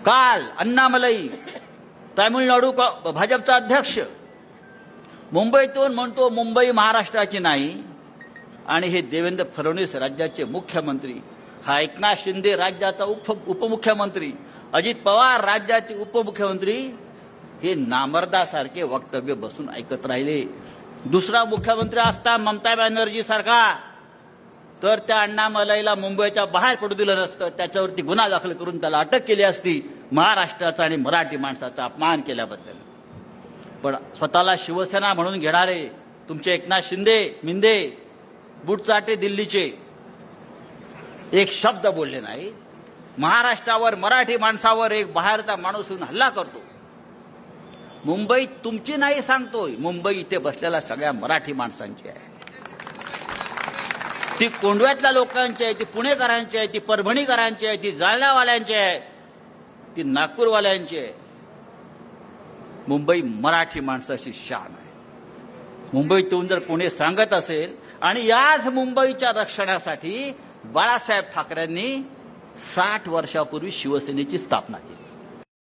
काल अण्णामलई तामिळनाडू भाजपचा अध्यक्ष मुंबईतून म्हणतो मुंबई महाराष्ट्राची नाही, आणि हे देवेंद्र फडणवीस राज्याचे मुख्यमंत्री, हा एकनाथ शिंदे राज्याचा उपमुख्यमंत्री, अजित पवार राज्याचे उपमुख्यमंत्री हे नामर्दासारखे वक्तव्य बसून ऐकत राहिले. दुसरा मुख्यमंत्री असता ममता बॅनर्जी सारखा, तर त्या अण्णामलईला मुंबईच्या बाहेर पडू दिलं नसतं, त्याच्यावरती गुन्हा दाखल करून त्याला अटक केली असती महाराष्ट्राचा आणि मराठी माणसाचा अपमान केल्याबद्दल. पण स्वतःला शिवसेना म्हणून घेणारे तुमचे एकनाथ शिंदे मिंदे बुटचाटे दिल्लीचे एक शब्द बोलले नाही. महाराष्ट्रावर मराठी माणसावर एक बाहेरचा माणूस येऊन हल्ला करतो. मुंबई तुमची नाही सांगतोय, मुंबई इथे बसलेल्या सगळ्या मराठी माणसांची आहे. ती कोंडव्यातल्या लोकांची आहे, ती पुणेकरांची आहे, ती परभणीकरांची आहे, ती जालन्यावाल्यांची आहे, ती नागपूरवाल्यांची आहे. मुंबई मराठी माणसाची शान आहे. मुंबईतून जर कोणी सांगत असेल, आणि याच मुंबईच्या रक्षणासाठी बाळासाहेब ठाकरेंनी 60 वर्षापूर्वी शिवसेनेची स्थापना केली.